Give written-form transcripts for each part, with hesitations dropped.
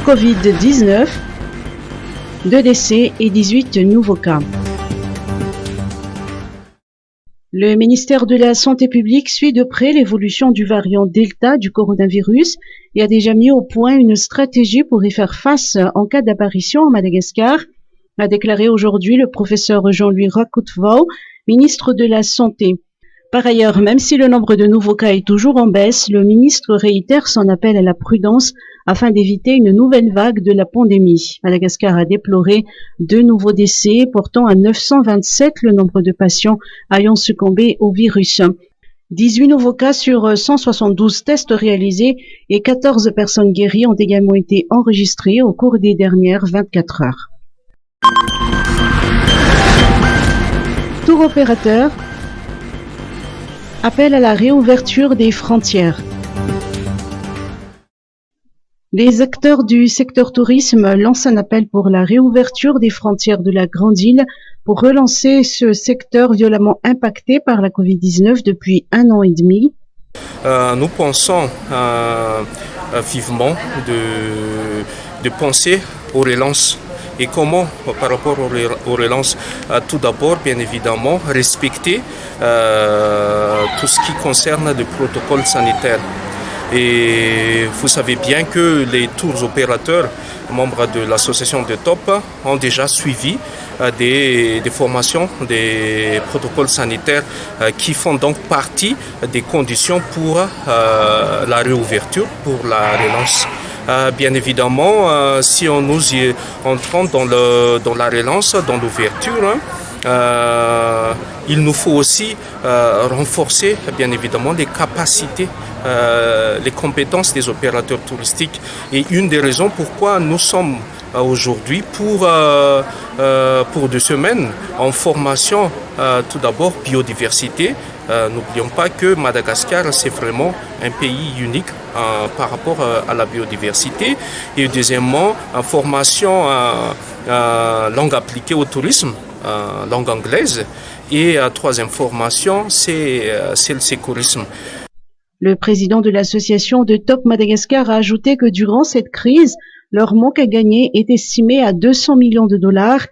Covid-19, 2 décès et 18 nouveaux cas. Le ministère de la Santé publique suit de près l'évolution du variant Delta du coronavirus et a déjà mis au point une stratégie pour y faire face en cas d'apparition en Madagascar, a déclaré aujourd'hui le professeur Jean-Louis Rakoutvau, ministre de la Santé. Par ailleurs, même si le nombre de nouveaux cas est toujours en baisse, le ministre réitère son appel à la prudence afin d'éviter une nouvelle vague de la pandémie. Madagascar a déploré 2 nouveaux décès, portant à 927 le nombre de patients ayant succombé au virus. 18 nouveaux cas sur 172 tests réalisés et 14 personnes guéries ont également été enregistrées au cours des dernières 24 heures. Tour opérateur appelle à la réouverture des frontières. Les acteurs du secteur tourisme lancent un appel pour la réouverture des frontières de la Grande Île pour relancer ce secteur violemment impacté par la Covid-19 depuis 1 an et demi. Nous pensons vivement de penser aux relances. Et comment, par rapport aux relances, tout d'abord, bien évidemment, respecter tout ce qui concerne le protocole sanitaire. Et vous savez bien que les tours opérateurs, membres de l'association de TOP, ont déjà suivi des formations, des protocoles sanitaires qui font donc partie des conditions pour la réouverture, pour la relance. Bien évidemment, si nous y entrons dans la relance, dans l'ouverture, il nous faut aussi renforcer, bien évidemment, les capacités, les compétences des opérateurs touristiques. Et une des raisons pourquoi nous sommes aujourd'hui pour 2 semaines en formation, tout d'abord biodiversité. N'oublions pas que Madagascar, c'est vraiment un pays unique par rapport à la biodiversité. Et deuxièmement, en formation langue appliquée au tourisme, langue anglaise. Et troisième formation, c'est le sécurisme. Le président de l'association de Top Madagascar a ajouté que durant cette crise, leur manque à gagner est estimé à 200 millions de dollars.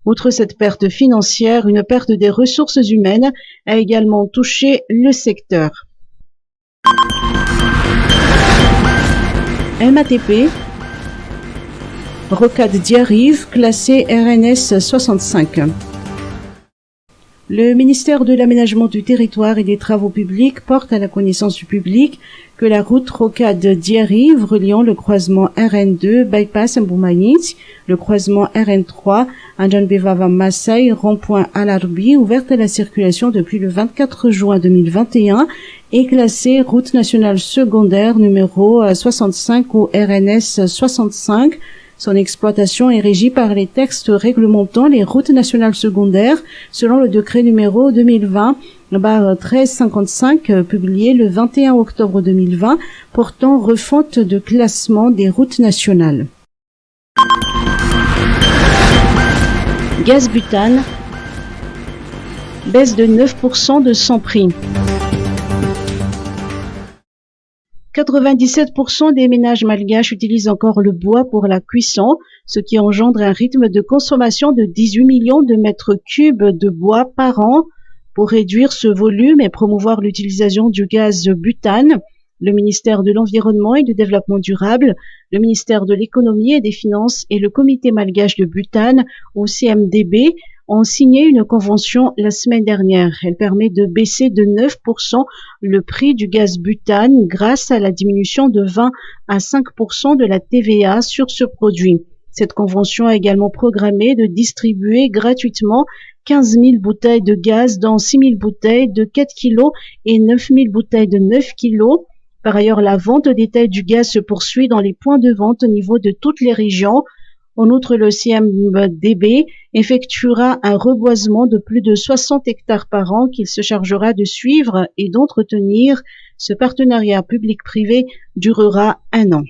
Outre cette perte financière, une perte des ressources humaines a également touché le secteur. MATP, rocade Diarive, classée RNS 65. Le ministère de l'Aménagement du Territoire et des Travaux publics porte à la connaissance du public que la route rocade Diarive reliant le croisement RN2 Bypass Mboumaït, le croisement RN3 Anjanbevava Massai, rond-point Alarbi, ouverte à la circulation depuis le 24 juin 2021, est classée route nationale secondaire numéro 65 ou RNS 65. Son exploitation est régie par les textes réglementant les routes nationales secondaires selon le décret numéro 2020-1355 publié le 21 octobre 2020 portant refonte de classement des routes nationales. Gaz butane, baisse de 9% de son prix. 97% des ménages malgaches utilisent encore le bois pour la cuisson, ce qui engendre un rythme de consommation de 18 millions de mètres cubes de bois par an. Pour réduire ce volume et promouvoir l'utilisation du gaz butane, le ministère de l'Environnement et du Développement durable, le ministère de l'Économie et des Finances et le Comité malgache de butane, ou CMDB, ont signé une convention la semaine dernière. Elle permet de baisser de 9% le prix du gaz butane grâce à la diminution de 20 à 5% de la TVA sur ce produit. Cette convention a également programmé de distribuer gratuitement 15 000 bouteilles de gaz, dont 6 000 bouteilles de 4 kg et 9 000 bouteilles de 9 kg. Par ailleurs, la vente au détail du gaz se poursuit dans les points de vente au niveau de toutes les régions. En outre, le CMDB effectuera un reboisement de plus de 60 hectares par an qu'il se chargera de suivre et d'entretenir. Ce partenariat public-privé durera 1 an.